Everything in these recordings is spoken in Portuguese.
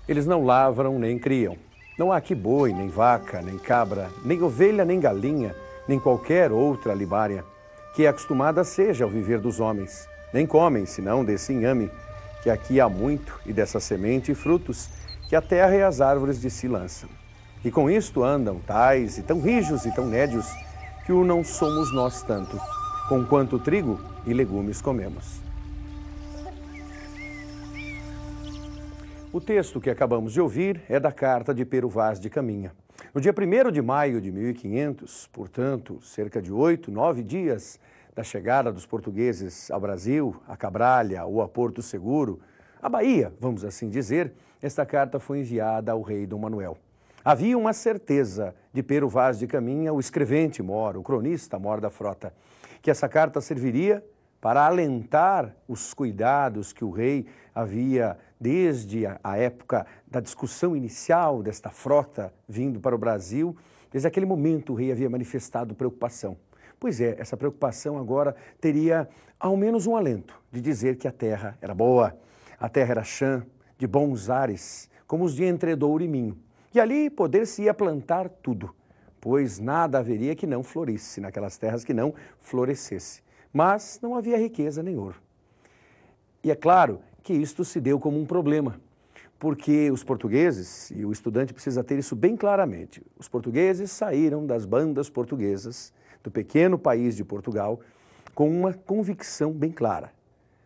Eles não lavram nem criam. Não há aqui boi, nem vaca, nem cabra, nem ovelha, nem galinha, nem qualquer outra libária, que é acostumada seja ao viver dos homens. Nem comem, senão desse inhame, que aqui há muito, e dessa semente e frutos, que a terra e as árvores de si lançam. E com isto andam tais, e tão rijos e tão nédios, que o não somos nós tanto, com quanto trigo e legumes comemos. O texto que acabamos de ouvir é da carta de Pero Vaz de Caminha. No dia 1º de maio de 1500, portanto, cerca de 8, 9 dias da chegada dos portugueses ao Brasil, a Cabralha ou a Porto Seguro, a Bahia, vamos assim dizer, esta carta foi enviada ao rei Dom Manuel. Havia uma certeza de Pero Vaz de Caminha, o escrevente mor, o cronista mor da frota, que essa carta serviria para alentar os cuidados que o rei havia, desde a época da discussão inicial desta frota vindo para o Brasil, desde aquele momento o rei havia manifestado preocupação. Pois é, essa preocupação agora teria ao menos um alento de dizer que a terra era boa, a terra era chã, de bons ares, como os de Entredouro e Minho. E ali poder-se-ia plantar tudo, pois nada haveria que não florisse, naquelas terras que não florescesse. Mas não havia riqueza nem ouro. E é claro que isto se deu como um problema, porque os portugueses, e o estudante precisa ter isso bem claramente, os portugueses saíram das bandas portuguesas, do pequeno país de Portugal, com uma convicção bem clara,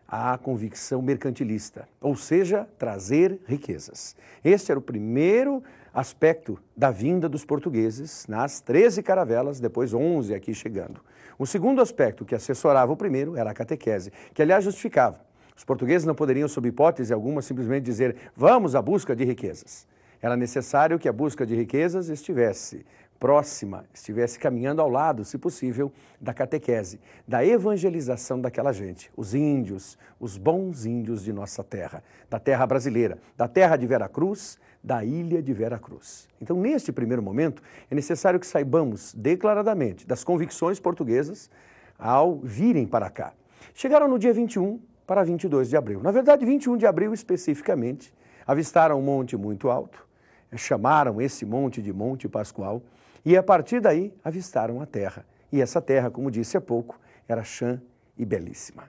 a convicção mercantilista, ou seja, trazer riquezas. Este era o primeiro aspecto da vinda dos portugueses nas 13 caravelas, depois 11 aqui chegando. O segundo aspecto que assessorava o primeiro era a catequese, que aliás justificava. Os portugueses não poderiam, sob hipótese alguma, simplesmente dizer vamos à busca de riquezas. Era necessário que a busca de riquezas estivesse próxima, estivesse caminhando ao lado, se possível, da catequese, da evangelização daquela gente, os índios, os bons índios de nossa terra, da terra brasileira, da terra de Veracruz, da ilha de Veracruz. Então, neste primeiro momento, é necessário que saibamos declaradamente das convicções portuguesas ao virem para cá. Chegaram no dia 21 para 22 de abril. Na verdade, 21 de abril especificamente, avistaram um monte muito alto, chamaram esse monte de Monte Pascoal, e a partir daí avistaram a terra. E essa terra, como disse há pouco, era chã e belíssima.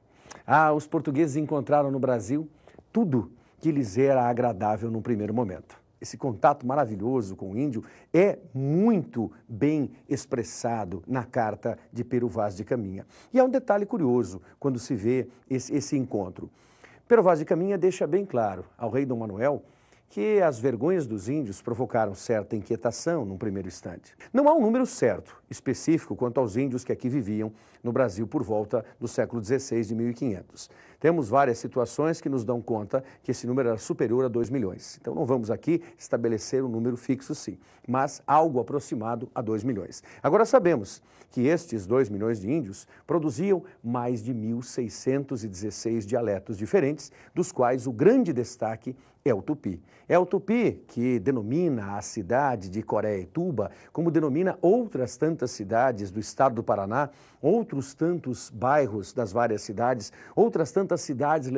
Os portugueses encontraram no Brasil tudo que lhes era agradável num primeiro momento. Esse contato maravilhoso com o índio é muito bem expressado na carta de Pero Vaz de Caminha. E há um detalhe curioso quando se vê esse encontro. Pero Vaz de Caminha deixa bem claro ao rei Dom Manuel que as vergonhas dos índios provocaram certa inquietação num primeiro instante. Não há um número certo, específico, quanto aos índios que aqui viviam no Brasil por volta do século XVI de 1500. Temos várias situações que nos dão conta que esse número era superior a 2 milhões. Então não vamos aqui estabelecer um número fixo, sim, mas algo aproximado a 2 milhões. Agora sabemos que estes 2 milhões de índios produziam mais de 1.616 dialetos diferentes, dos quais o grande destaque é o tupi. É o tupi que denomina a cidade de Coreia-Tuba, como denomina outras tantas cidades do estado do Paraná, outros tantos bairros das várias cidades, outras tantas cidades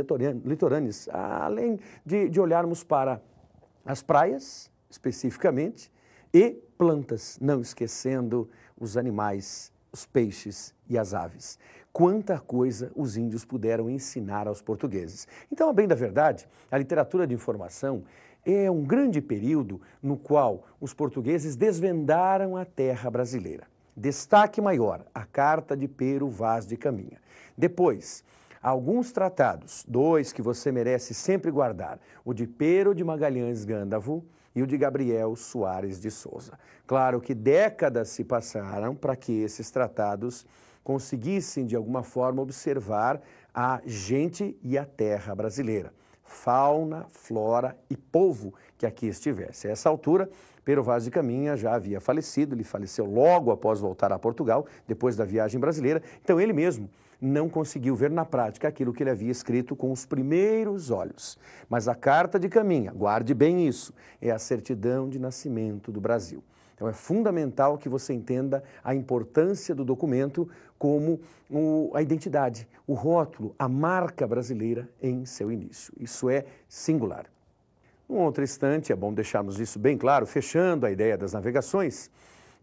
litorâneas, além de olharmos para as praias, especificamente, e plantas, não esquecendo os animais, os peixes e as aves. Quanta coisa os índios puderam ensinar aos portugueses. Então, a bem da verdade, a literatura de informação é um grande período no qual os portugueses desvendaram a terra brasileira. Destaque maior, a carta de Pero Vaz de Caminha. Depois, alguns tratados, 2 que você merece sempre guardar, o de Pero de Magalhães Gândavo e o de Gabriel Soares de Souza. Claro que décadas se passaram para que esses tratados conseguissem, de alguma forma, observar a gente e a terra brasileira, fauna, flora e povo que aqui estivesse. A essa altura, Pero Vaz de Caminha já havia falecido, ele faleceu logo após voltar a Portugal, depois da viagem brasileira, então ele mesmo não conseguiu ver na prática aquilo que ele havia escrito com os primeiros olhos. Mas a carta de Caminha, guarde bem isso, é a certidão de nascimento do Brasil. Então é fundamental que você entenda a importância do documento como a identidade, o rótulo, a marca brasileira em seu início. Isso é singular. Num outro instante, é bom deixarmos isso bem claro, fechando a ideia das navegações,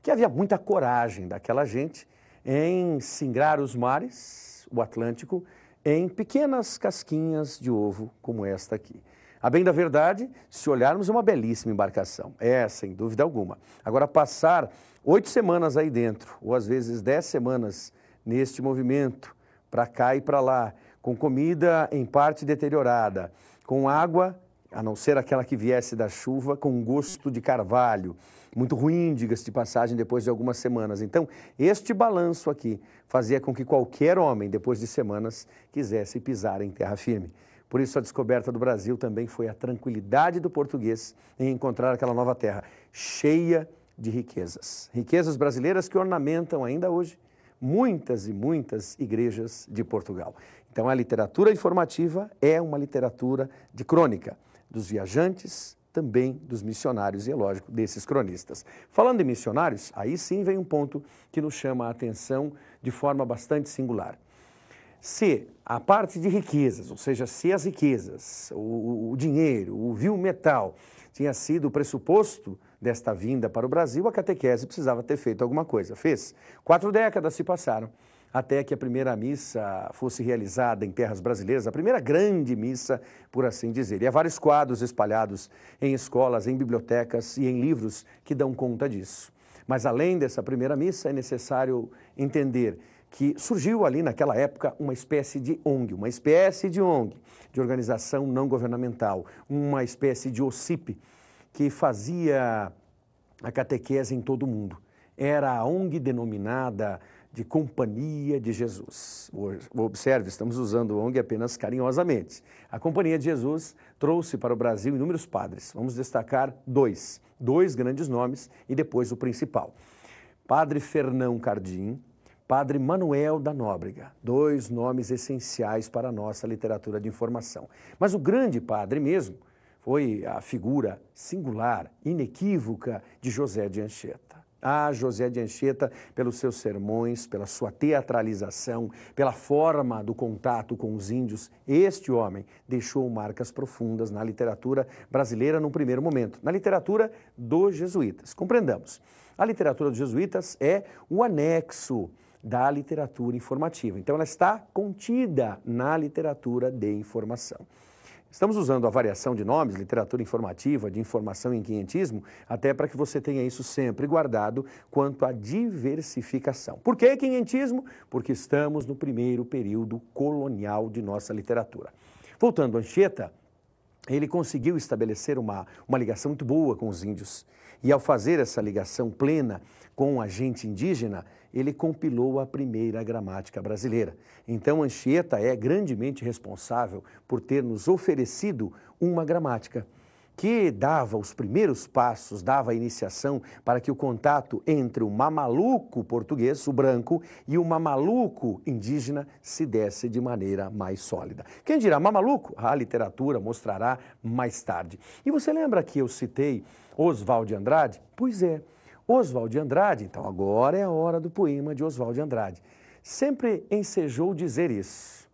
que havia muita coragem daquela gente em singrar os mares, o Atlântico, em pequenas casquinhas de ovo como esta aqui. A bem da verdade, se olharmos, é uma belíssima embarcação, sem dúvida alguma. Agora, passar 8 semanas aí dentro, ou às vezes 10 semanas neste movimento, para cá e para lá, com comida em parte deteriorada, com água, a não ser aquela que viesse da chuva, com gosto de carvalho, muito ruim, diga-se de passagem, depois de algumas semanas. Então, este balanço aqui fazia com que qualquer homem, depois de semanas, quisesse pisar em terra firme. Por isso, a descoberta do Brasil também foi a tranquilidade do português em encontrar aquela nova terra, cheia de riquezas. Riquezas brasileiras que ornamentam ainda hoje muitas e muitas igrejas de Portugal. Então, a literatura informativa é uma literatura de crônica dos viajantes, também dos missionários e, é lógico, desses cronistas. Falando em missionários, aí sim vem um ponto que nos chama a atenção de forma bastante singular. Se a parte de riquezas, ou seja, se as riquezas, o dinheiro, o vil metal, tinha sido o pressuposto desta vinda para o Brasil, a catequese precisava ter feito alguma coisa. Fez. 4 décadas se passaram até que a primeira missa fosse realizada em terras brasileiras, a primeira grande missa, por assim dizer. E há vários quadros espalhados em escolas, em bibliotecas e em livros que dão conta disso. Mas além dessa primeira missa, é necessário entender que surgiu ali naquela época uma espécie de ONG, de organização não governamental, uma espécie de OCIP, que fazia a catequese em todo o mundo. Era a ONG denominada de Companhia de Jesus. Observe, estamos usando ONG apenas carinhosamente. A Companhia de Jesus trouxe para o Brasil inúmeros padres. Vamos destacar dois grandes nomes e depois o principal. Padre Fernão Cardim, Padre Manuel da Nóbrega, 2 nomes essenciais para a nossa literatura de informação. Mas o grande padre mesmo foi a figura singular, inequívoca de José de Anchieta. José de Anchieta, pelos seus sermões, pela sua teatralização, pela forma do contato com os índios, este homem deixou marcas profundas na literatura brasileira num primeiro momento, na literatura dos jesuítas. Compreendamos, a literatura dos jesuítas é o anexo da literatura informativa. Então, ela está contida na literatura de informação. Estamos usando a variação de nomes, literatura informativa, de informação em quinhentismo, até para que você tenha isso sempre guardado quanto à diversificação. Por que quinhentismo? Porque estamos no primeiro período colonial de nossa literatura. Voltando a Anchieta, ele conseguiu estabelecer uma ligação muito boa com os índios. E ao fazer essa ligação plena com a gente indígena, ele compilou a primeira gramática brasileira. Então, Anchieta é grandemente responsável por ter nos oferecido uma gramática que dava os primeiros passos, dava a iniciação para que o contato entre o mamaluco português, o branco, e o mamaluco indígena se desse de maneira mais sólida. Quem dirá mamaluco? A literatura mostrará mais tarde. E você lembra que eu citei Oswald de Andrade? Pois é, Oswald de Andrade, então agora é a hora do poema de Oswald de Andrade, sempre ensejou dizer isso.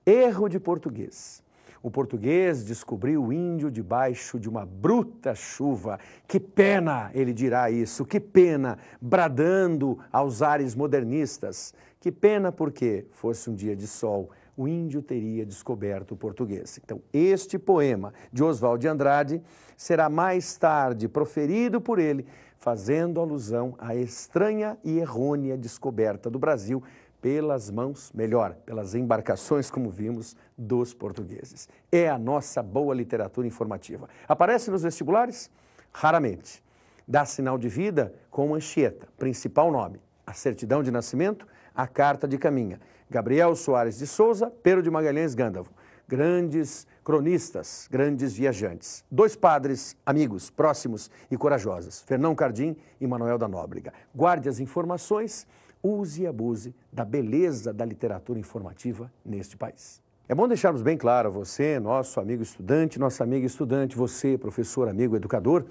Erro de português. O português descobriu o índio debaixo de uma bruta chuva. Que pena, ele dirá isso, que pena, bradando aos ares modernistas. Que pena porque, fosse um dia de sol, o índio teria descoberto o português. Então, este poema de Oswald de Andrade será mais tarde proferido por ele, fazendo alusão à estranha e errônea descoberta do Brasil pelas mãos, melhor, pelas embarcações, como vimos, dos portugueses. É a nossa boa literatura informativa. Aparece nos vestibulares? Raramente. Dá sinal de vida com Anchieta, principal nome. A certidão de nascimento, a carta de caminha. Gabriel Soares de Souza, Pero de Magalhães Gândavo. Grandes cronistas, grandes viajantes. 2 padres, amigos, próximos e corajosos. Fernão Cardim e Manuel da Nóbrega. Guarde as informações, use e abuse da beleza da literatura informativa neste país. É bom deixarmos bem claro a você, nosso amigo estudante, nossa amiga estudante, você, professor, amigo, educador,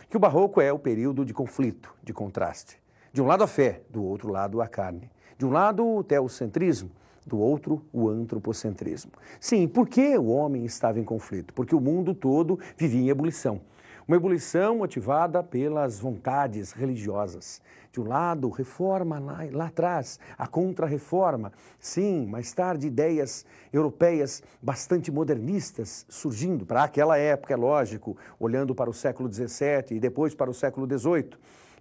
que o Barroco é o período de conflito, de contraste. De um lado a fé, do outro lado a carne. De um lado o teocentrismo, do outro, o antropocentrismo. Sim, por que o homem estava em conflito? Porque o mundo todo vivia em ebulição. Uma ebulição motivada pelas vontades religiosas. De um lado, reforma lá atrás, a contra-reforma. Sim, mais tarde, ideias europeias bastante modernistas surgindo para aquela época, é lógico, olhando para o século XVII e depois para o século XVIII.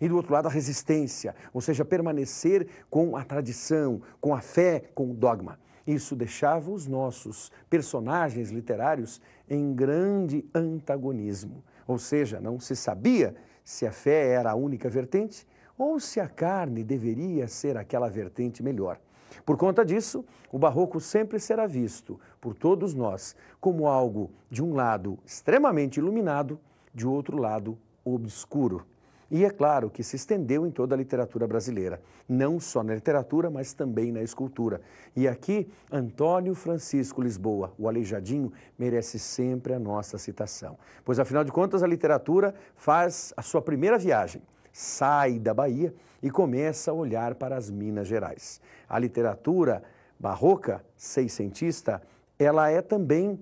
E do outro lado, a resistência, ou seja, permanecer com a tradição, com a fé, com o dogma. Isso deixava os nossos personagens literários em grande antagonismo. Ou seja, não se sabia se a fé era a única vertente ou se a carne deveria ser aquela vertente melhor. Por conta disso, o barroco sempre será visto por todos nós como algo, de um lado, extremamente iluminado, de outro lado, obscuro. E é claro que se estendeu em toda a literatura brasileira, não só na literatura, mas também na escultura. E aqui, Antônio Francisco Lisboa, o Aleijadinho, merece sempre a nossa citação. Pois, afinal de contas, a literatura faz a sua primeira viagem, sai da Bahia e começa a olhar para as Minas Gerais. A literatura barroca, seiscentista, ela é também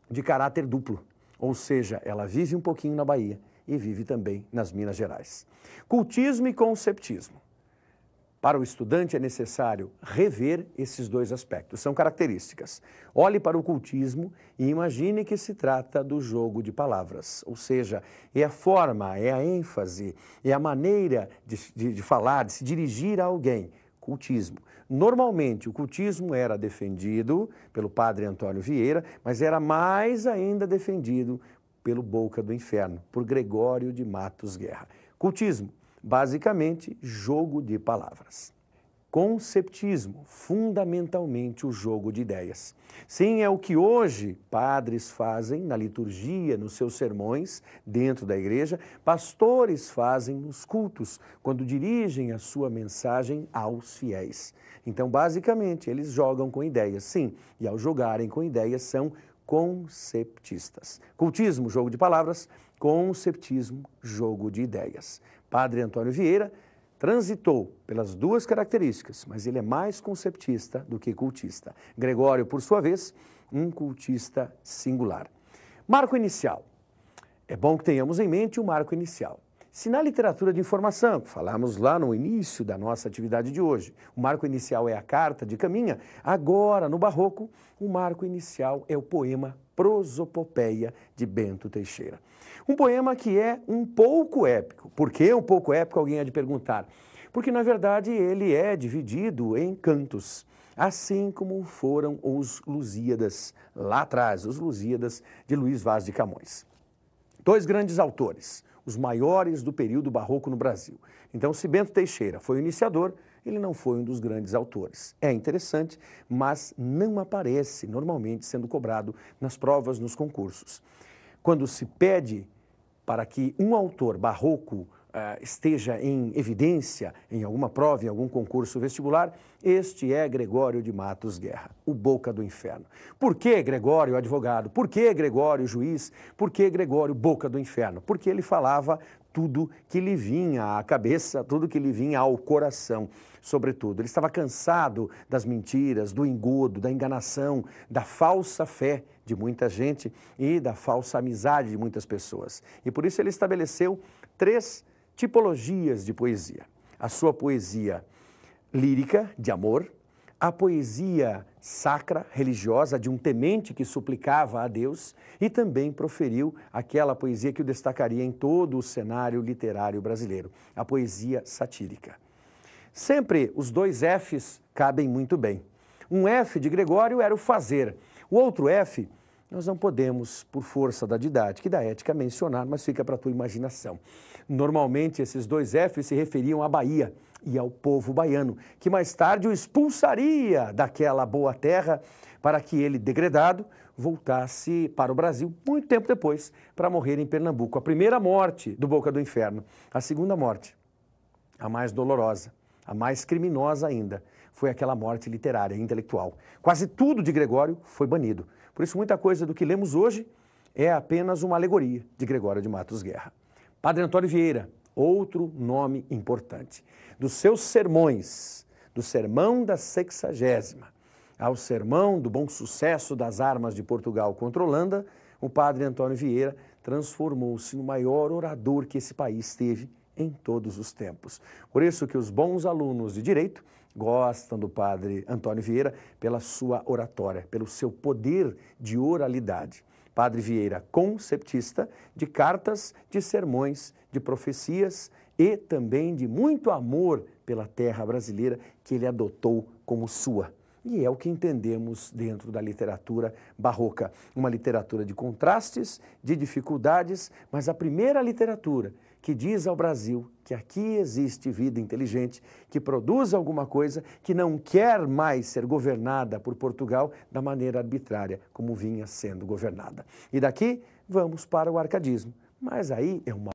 de caráter duplo, ou seja, ela vive um pouquinho na Bahia e vive também nas Minas Gerais. Cultismo e conceptismo. Para o estudante é necessário rever esses dois aspectos, são características. Olhe para o cultismo e imagine que se trata do jogo de palavras, ou seja, é a forma, é a ênfase, é a maneira de falar, de se dirigir a alguém. Cultismo. Normalmente, o cultismo era defendido pelo padre Antônio Vieira, mas era mais ainda defendido pelo Boca do Inferno, por Gregório de Matos Guerra. Cultismo, basicamente, jogo de palavras. Conceptismo, fundamentalmente o jogo de ideias. Sim, é o que hoje padres fazem na liturgia, nos seus sermões, dentro da igreja, pastores fazem nos cultos, quando dirigem a sua mensagem aos fiéis. Então, basicamente, eles jogam com ideias, sim, e ao jogarem com ideias são conceptistas. Cultismo, jogo de palavras, conceptismo, jogo de ideias. Padre Antônio Vieira transitou pelas duas características, mas ele é mais conceptista do que cultista. Gregório, por sua vez, um cultista singular. Marco inicial. É bom que tenhamos em mente o marco inicial. Se na literatura de informação, que falamos lá no início da nossa atividade de hoje, o marco inicial é a carta de Caminha, agora, no barroco, o marco inicial é o poema Prosopopeia, de Bento Teixeira. Um poema que é um pouco épico. Por que um pouco épico? Alguém há de perguntar. Porque, na verdade, ele é dividido em cantos, assim como foram os Lusíadas lá atrás, os Lusíadas de Luís Vaz de Camões. Dois grandes autores, os maiores do período barroco no Brasil. Então, se Bento Teixeira foi o iniciador, ele não foi um dos grandes autores. É interessante, mas não aparece normalmente sendo cobrado nas provas, nos concursos. Quando se pede para que um autor barroco esteja em evidência em alguma prova, em algum concurso vestibular, este é Gregório de Matos Guerra, o Boca do Inferno. Por que Gregório advogado? Por que Gregório juiz? Por que Gregório Boca do Inferno? Porque ele falava tudo que lhe vinha à cabeça, tudo que lhe vinha ao coração, sobretudo. Ele estava cansado das mentiras, do engodo, da enganação, da falsa fé de muita gente e da falsa amizade de muitas pessoas. E por isso ele estabeleceu 3 tipologias de poesia. A sua poesia lírica, de amor, a poesia sacra, religiosa, de um temente que suplicava a Deus, e também proferiu aquela poesia que o destacaria em todo o cenário literário brasileiro, a poesia satírica. Sempre os 2 Fs cabem muito bem. Um F de Gregório era o fazer, o outro F nós não podemos, por força da didática e da ética, mencionar, mas fica para a tua imaginação. Normalmente, esses 2 Fs se referiam à Bahia e ao povo baiano, que mais tarde o expulsaria daquela boa terra para que ele, degradado, voltasse para o Brasil muito tempo depois para morrer em Pernambuco. A primeira morte do Boca do Inferno. A segunda morte, a mais dolorosa, a mais criminosa ainda, foi aquela morte literária, intelectual. Quase tudo de Gregório foi banido. Por isso, muita coisa do que lemos hoje é apenas uma alegoria de Gregório de Matos Guerra. Padre Antônio Vieira, outro nome importante. Dos seus sermões, do Sermão da 60ª, Ao sermão do bom sucesso das armas de Portugal contra a Holanda, o padre Antônio Vieira transformou-se no maior orador que esse país teve em todos os tempos. Por isso que os bons alunos de direito gostam do padre Antônio Vieira pela sua oratória, pelo seu poder de oralidade. Padre Vieira, conceptista de cartas, de sermões, de profecias e também de muito amor pela terra brasileira que ele adotou como sua. E é o que entendemos dentro da literatura barroca. Uma literatura de contrastes, de dificuldades, mas a primeira literatura que diz ao Brasil que aqui existe vida inteligente, que produz alguma coisa, que não quer mais ser governada por Portugal da maneira arbitrária como vinha sendo governada. E daqui vamos para o arcadismo. Mas aí é uma